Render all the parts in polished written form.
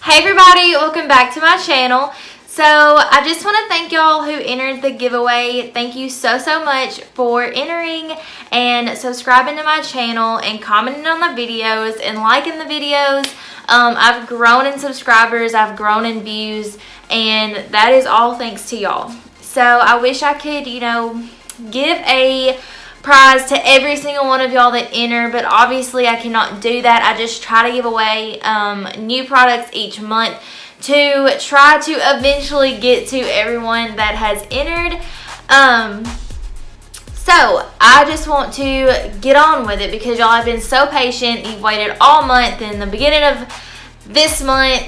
Hey everybody, welcome back to my channel. So I just want to thank y'all who entered the giveaway. Thank you so much for entering and subscribing to my channel and commenting on the videos and liking the videos. I've grown in subscribers, I've grown in views, and that is all thanks to y'all. So I wish I could, give a prize to every single one of y'all that enter, but obviously I cannot do that. I just try to give away new products each month to try to eventually get to everyone that has entered. So I just want to get on with it because y'all have been so patient. You've waited all month and the beginning of this month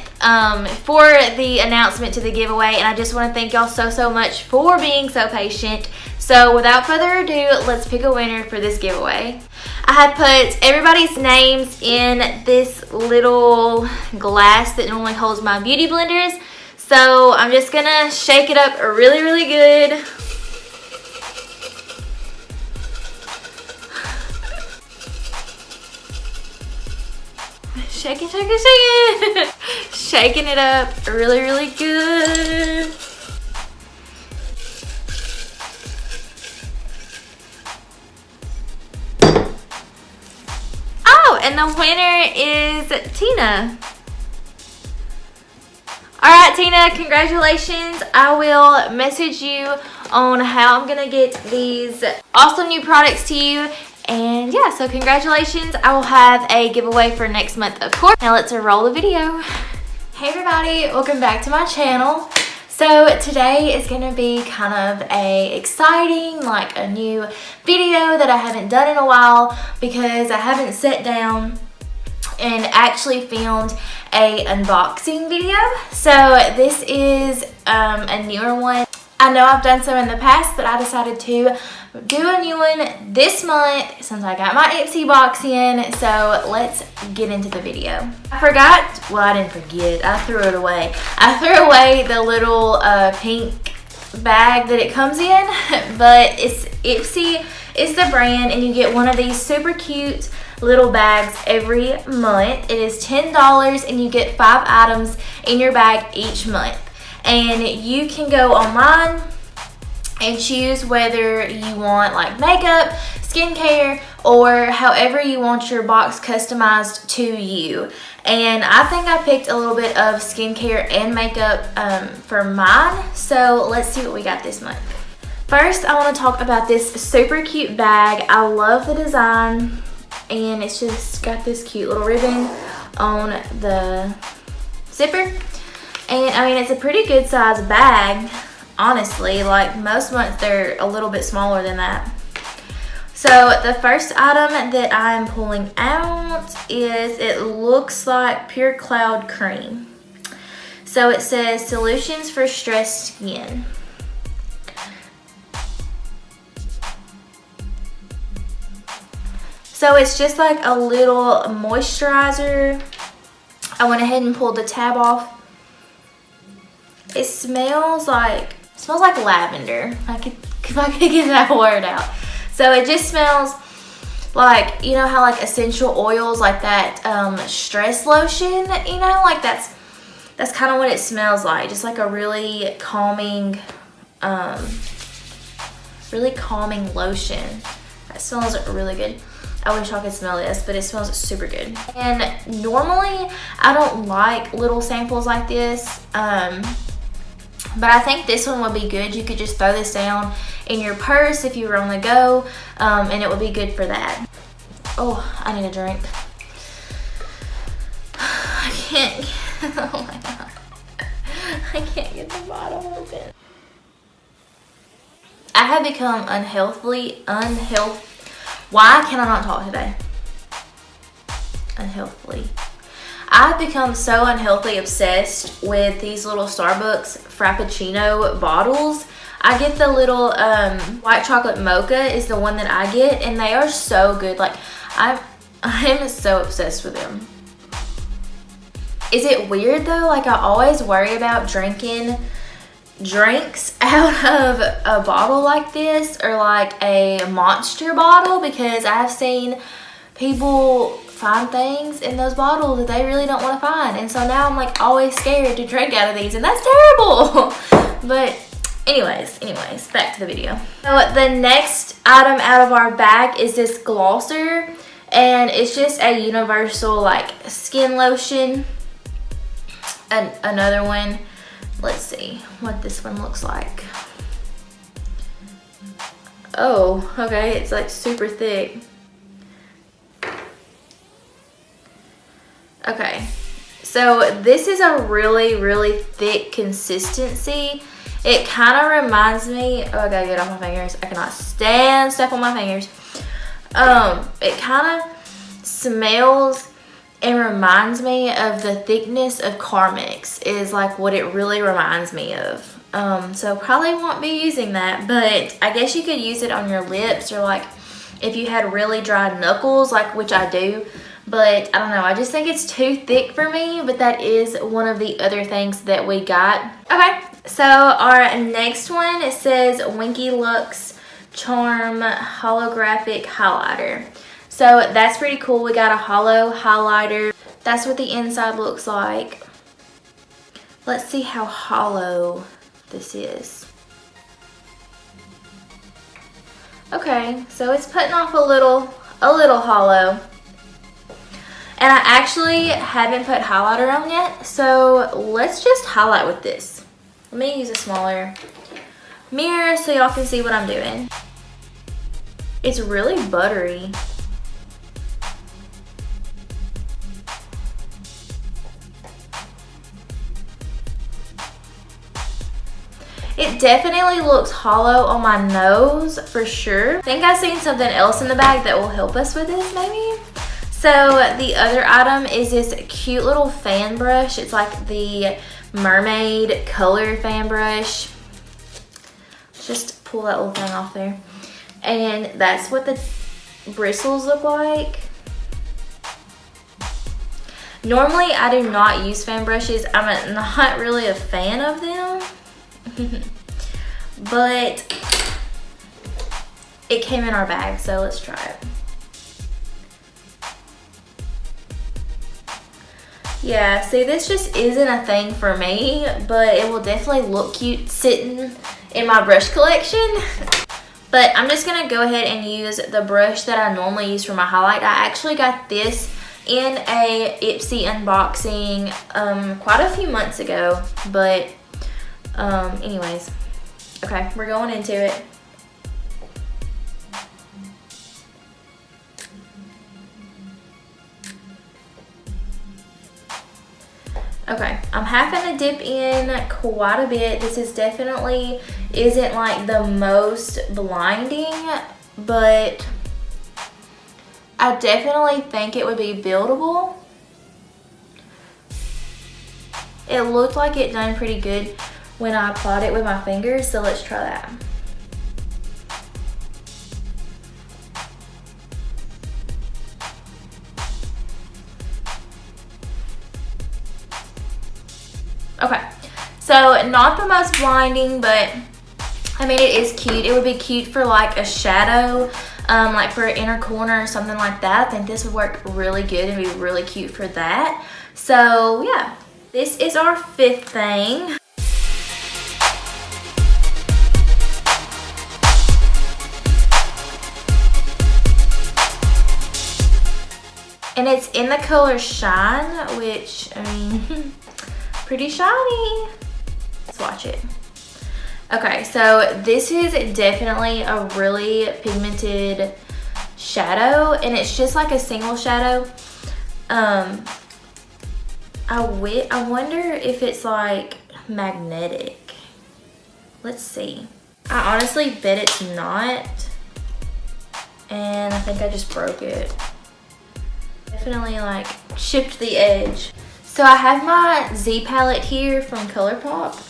for the announcement to the giveaway, and I just want to thank y'all so much for being so patient. So without further ado, let's pick a winner for this giveaway. I have put everybody's names in this little glass that normally holds my beauty blenders. So I'm just gonna shake it up really good. Shake it. Shaking it up really good. Oh, and the winner is Tina. Alright, Tina, congratulations. I will message you on how I'm gonna get these awesome new products to you. And yeah, so congratulations. I will have a giveaway for next month, of course. Now let's roll the video. Hey everybody, welcome back to my channel. So today is gonna be kind of a exciting, like a new video that I haven't done in a while because I haven't sat down and actually filmed a unboxing video. So this is a newer one. I know I've done some in the past, but I decided to do a new one this month since I got my Ipsy box in. So let's get into the video. I forgot, well, I didn't forget, I threw it away. I threw away the little pink bag that it comes in, but it's Ipsy is the brand, and you get one of these super cute little bags every month. It is $10 and you get 5 items in your bag each month. And you can go online and choose whether you want like makeup, skincare, or however you want your box customized to you. And I think I picked a little bit of skincare and makeup for mine. So let's see what we got this month. First, I want to talk about this super cute bag. I love the design, and it's just got this cute little ribbon on the zipper. And I mean, it's a pretty good size bag, honestly. Like most months they're a little bit smaller than that. So the first item that I'm pulling out is, it looks like Pure Cloud Cream. So it says solutions for stressed skin. So it's just like a little moisturizer. I went ahead and pulled the tab off. It smells like lavender. If I could get that word out. So it just smells like, you know how like essential oils, like that stress lotion, like that's kind of what it smells like. Just like a really calming lotion. That smells really good. I wish I could smell this, but it smells super good. And normally I don't like little samples like this, but I think this one would be good. You could just throw this down in your purse if you were on the go, and it would be good for that. Oh, I need a drink. I can't, oh my God. I can't get the bottle open. I have become unhealthy. Why can I not talk today? Unhealthily. I've become so unhealthy obsessed with these little Starbucks Frappuccino bottles. I get the little white chocolate mocha is the one that I get, and they are so good. Like I'm so obsessed with them. Is it weird though? Like I always worry about drinking drinks out of a bottle like this or like a Monster bottle, because I've seen people find things in those bottles that they really don't want to find. And so now I'm like always scared to drink out of these, and that's terrible. But anyways, back to the video. So the next item out of our bag is this glosser, and it's just a universal like skin lotion. And another one, let's see what this one looks like. Oh, okay, it's like super thick. Okay, so this is a really thick consistency. It kind of reminds me, oh, I gotta get off my fingers. I cannot stand stuff on my fingers. It kind of smells and reminds me of the thickness of Carmex is like what it really reminds me of. So probably won't be using that, but I guess you could use it on your lips, or like if you had really dry knuckles, like which I do. But I don't know, I just think it's too thick for me, but that is one of the other things that we got. Okay, so our next one, it says Winky Lux Charm Holographic Highlighter. So that's pretty cool. We got a hollow highlighter. That's what the inside looks like. Let's see how hollow this is. Okay, so it's putting off a little hollow. And I actually haven't put highlighter on yet, so let's just highlight with this. Let me use a smaller mirror so y'all can see what I'm doing. It's really buttery. It definitely looks hollow on my nose for sure. I think I've seen something else in the bag that will help us with this maybe. So the other item is this cute little fan brush. It's like the mermaid color fan brush. Just pull that little thing off there. And that's what the bristles look like. Normally I do not use fan brushes. I'm not really a fan of them. But it came in our bag, so let's try it. Yeah, see, this just isn't a thing for me, but it will definitely look cute sitting in my brush collection. But I'm just gonna go ahead and use the brush that I normally use for my highlight. I actually got this in a Ipsy unboxing quite a few months ago, but anyways, okay, we're going into it. Okay, I'm having to dip in quite a bit. This is definitely isn't like the most blinding, but I definitely think it would be buildable. It looked like it done pretty good when I applied it with my fingers, so let's try that. Okay, so not the most blinding, but I mean, it is cute. It would be cute for like a shadow, like for an inner corner or something like that. I think this would work really good and be really cute for that. So yeah, this is our fifth thing. And it's in the color Shine, which, I mean, pretty shiny. Let's watch it. Okay, so this is definitely a really pigmented shadow, and it's just like a single shadow. I wonder if it's like magnetic. Let's see. I honestly bet it's not, and I think I just broke it. Definitely like chipped the edge. So I have my Z palette here from ColourPop.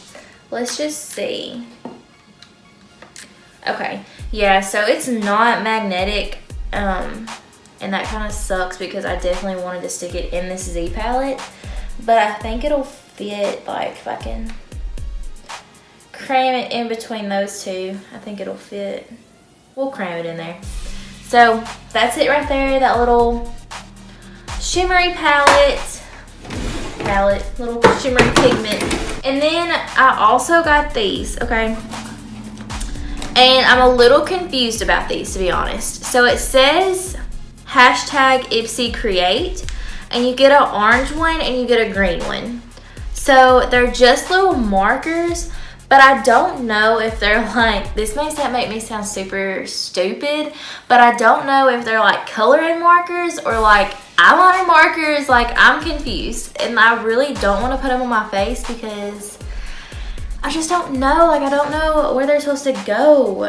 Let's just see. Okay, yeah, so it's not magnetic, and that kind of sucks because I definitely wanted to stick it in this Z palette, but I think it'll fit, like if I can cram it in between those two, I think it'll fit. We'll cram it in there. So that's it right there, that little shimmery palette, little shimmery pigment. And then I also got these, okay? And I'm a little confused about these, to be honest. So it says hashtag Ipsy Create, and you get an orange one and you get a green one. So they're just little markers, but I don't know if they're like, this may make me sound super stupid, but I don't know if they're like coloring markers or like eyeliner markers. Like, I'm confused, and I really don't want to put them on my face because I just don't know. Like, I don't know where they're supposed to go.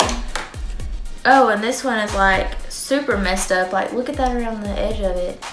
Oh, and this one is like super messed up. Like, look at that around the edge of it.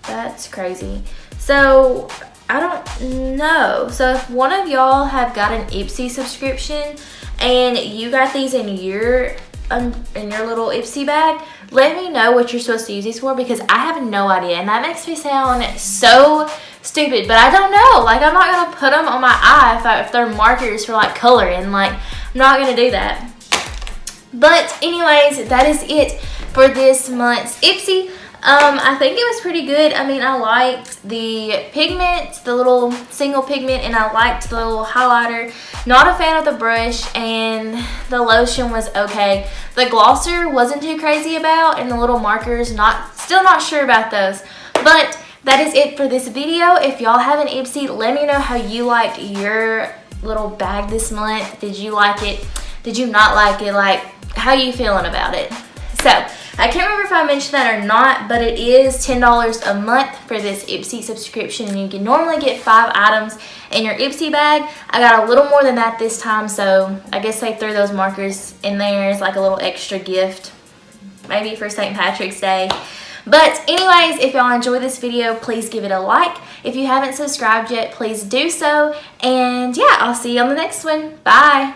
That's crazy. So I don't know. So if one of y'all have got an Ipsy subscription and you got these in your little Ipsy bag, let me know what you're supposed to use these for, because I have no idea, and that makes me sound so stupid, but I don't know. Like, I'm not gonna put them on my eye if they're markers for like coloring. Like, I'm not gonna do that. But anyways, that is it for this month's Ipsy. I think it was pretty good. I mean, I liked the pigment, the little single pigment, and I liked the little highlighter. Not a fan of the brush, and the lotion was okay. The glosser wasn't too crazy about, and the little markers, still not sure about those. But that is it for this video. If y'all have an Ipsy, let me know how you liked your little bag this month. Did you like it? Did you not like it? Like, how you feeling about it? So, I can't remember if I mentioned that or not, but it is $10 a month for this Ipsy subscription. You can normally get 5 items in your Ipsy bag. I got a little more than that this time, so I guess they threw those markers in there as like a little extra gift, maybe for St. Patrick's Day. But anyways, if y'all enjoyed this video, please give it a like. If you haven't subscribed yet, please do so. And yeah, I'll see you on the next one. Bye.